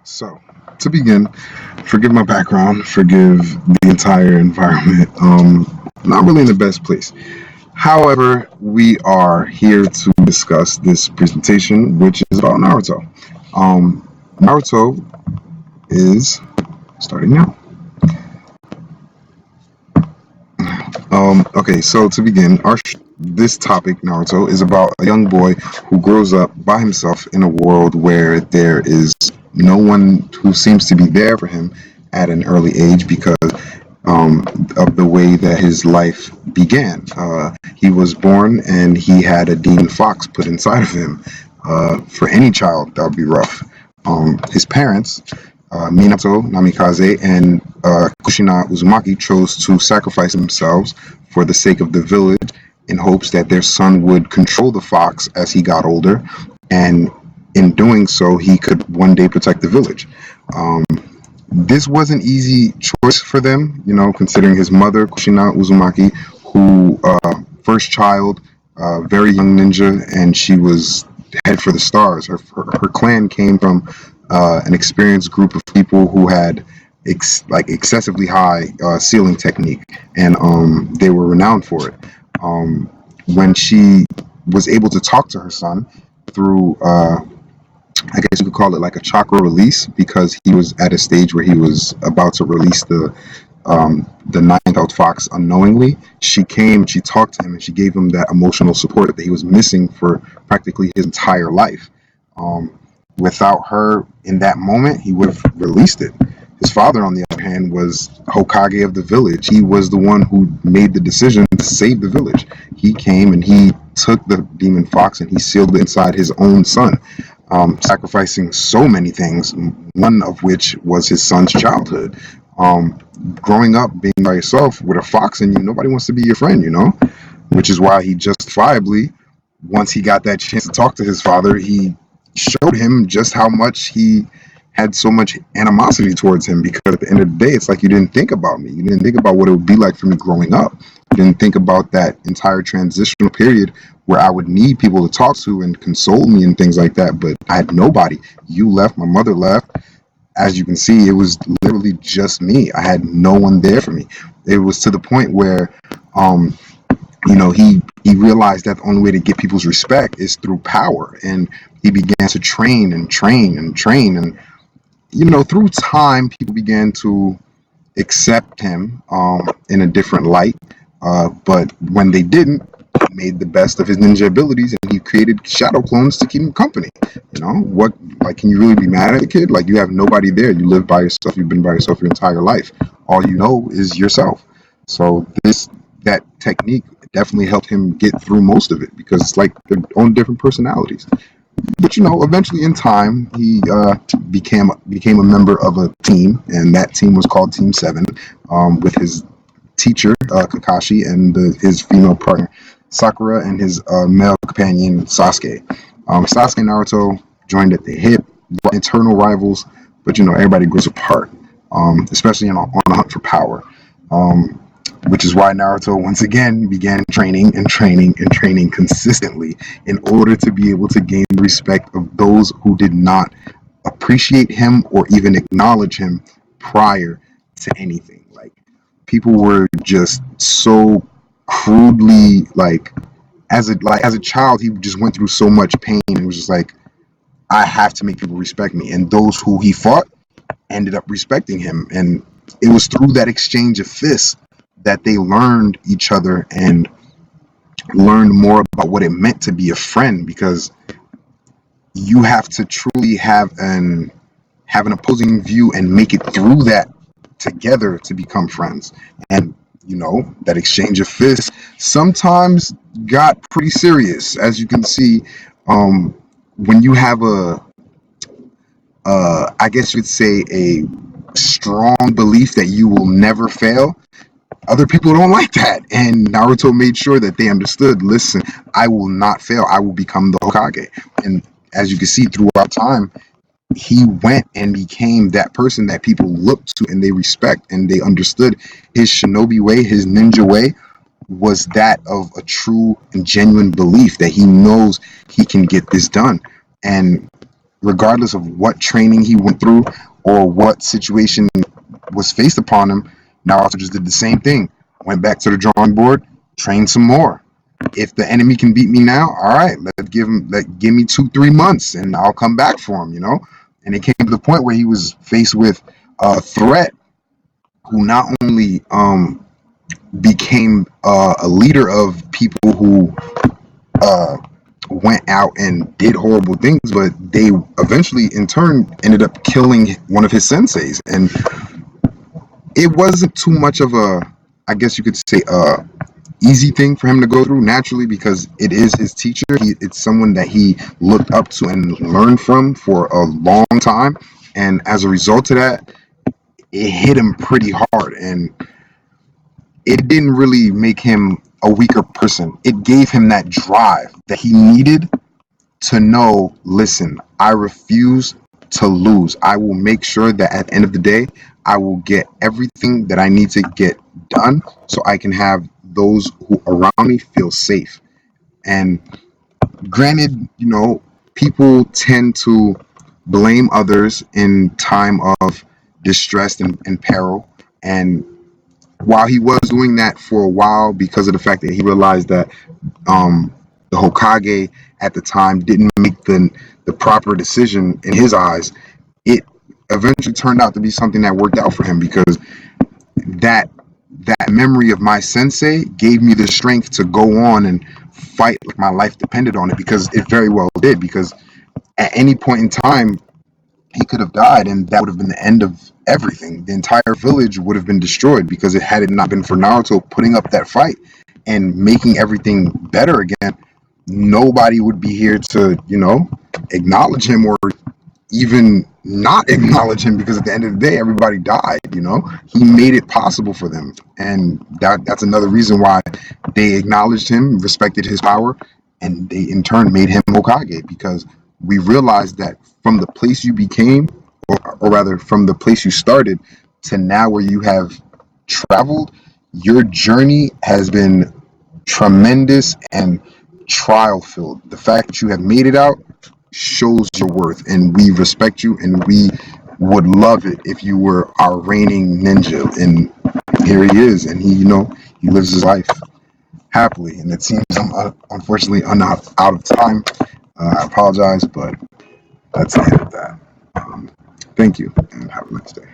So, to begin, forgive my background, forgive the entire environment. Not really in the best place. However, we are here to discuss this presentation, which is about Naruto. Naruto is starting now. Okay, so to begin, this topic, Naruto, is about a young boy who grows up by himself in a world where there is no one who seems to be there for him at an early age because um, of the way that his life began. He was born and he had a demon fox put inside of him. For any child, that would be rough. His parents, Minato Namikaze and Kushina Uzumaki, chose to sacrifice themselves for the sake of the village in hopes that their son would control the fox as he got older, and in doing so, he could one day protect the village. Um, this was an easy choice for them, considering his mother, Kushina Uzumaki, who first child, very young ninja, and she was headed for the stars. Her clan came from an experienced group of people who had excessively high sealing technique, and they were renowned for it. When she was able to talk to her son through I guess you could call it like a chakra release, because he was at a stage where he was about to release the ninth fox unknowingly. She came, she talked to him, and she gave him that emotional support that he was missing for practically his entire life. Um, Without her in that moment, he would have released it. His father, on the other hand, was Hokage of the village. He was the one who made the decision to save the village. He came and he took the demon fox and he sealed it inside his own son, sacrificing so many things, one of which was his son's childhood. Um, Growing up, being by yourself with a fox in you, nobody wants to be your friend, which is why he justifiably, once he got that chance to talk to his father, he showed him just how much he had so much animosity towards him, because at the end of the day, it's like, you didn't think about me. You didn't think about what it would be like for me growing up. You didn't think about that entire transitional period where I would need people to talk to and console me and things like that, but I had nobody. You left, my mother left. As you can see, it was literally just me. I had no one there for me. It was to the point where um, he realized that the only way to get people's respect is through power, and he began to train and train and train, and through time, people began to accept him in a different light. But when they didn't, he made the best of his ninja abilities, and he created shadow clones to keep him company. What, like, can you really be mad at a kid? Like, you have nobody there. You live by yourself. You've been by yourself your entire life. All you know is yourself. So that technique definitely helped him get through most of it, because it's like their own different personalities. But eventually in time, he became a member of a team, and that team was called Team Seven, with his teacher Kakashi and his female partner Sakura and his male companion Sasuke. Sasuke and Naruto joined at the hip, internal rivals, but everybody grows apart, especially on a hunt for power. Um, which is why Naruto once again began training and training and training consistently in order to be able to gain the respect of those who did not appreciate him or even acknowledge him prior to anything. Like, people were just so crudely, like, as a child, he just went through so much pain, and it was just like, I have to make people respect me, and those who he fought ended up respecting him, and it was through that exchange of fists that they learned each other and learned more about what it meant to be a friend, because you have to truly have an opposing view and make it through that together to become friends. And that exchange of fists sometimes got pretty serious, as you can see. When you have I guess you'd say, a strong belief that you will never fail, other people don't like that. And Naruto made sure that they understood, listen, I will not fail. I will become the Hokage. And as you can see, throughout time, he went and became that person that people looked to and they respect, and they understood his shinobi way, his ninja way was that of a true and genuine belief that he knows he can get this done. And regardless of what training he went through or what situation was faced upon him, Naruto just did the same thing. Went back to the drawing board, trained some more. If the enemy can beat me now, all right, give me 2 3 months and I'll come back for him, you know. And it came to the point where he was faced with a threat who not only became a leader of people who uh, went out and did horrible things, but they eventually, in turn, ended up killing one of his senseis. And it wasn't too much of a, I guess you could say, easy thing for him to go through naturally because it is his teacher. It's someone that he looked up to and learned from for a long time. And as a result of that, it hit him pretty hard. And it didn't really make him a weaker person. It gave him that drive that he needed to know, listen, I refuse to lose. I will make sure that at the end of the day, I will get everything that I need to get done so I can have those who around me feel safe. And granted, you know, people tend to blame others in time of distress and peril. And while he was doing that for a while because of the fact that he realized that the Hokage at the time didn't make the proper decision in his eyes, it eventually turned out to be something that worked out for him because that that memory of my sensei gave me the strength to go on and fight like my life depended on it, because it very well did, because at any point in time he could have died and that would have been the end of everything. The entire village would have been destroyed because it had it not been for Naruto putting up that fight and making everything better again. Nobody would be here to, you know, acknowledge him or even not acknowledge him, because at the end of the day everybody died, you know. He made it possible for them, and that's another reason why they acknowledged him, respected his power, and they in turn made him Hokage, because we realized that from the place you became, or rather from the place you started to now where you have traveled, your journey has been tremendous and trial filled. The fact that you have made it out shows your worth, and we respect you, and we would love it if you were our reigning ninja. And here he is, and he, you know, he lives his life happily. And it seems unfortunately I'm out of time. I apologize, but that's the end of that. Thank you, and have a nice day.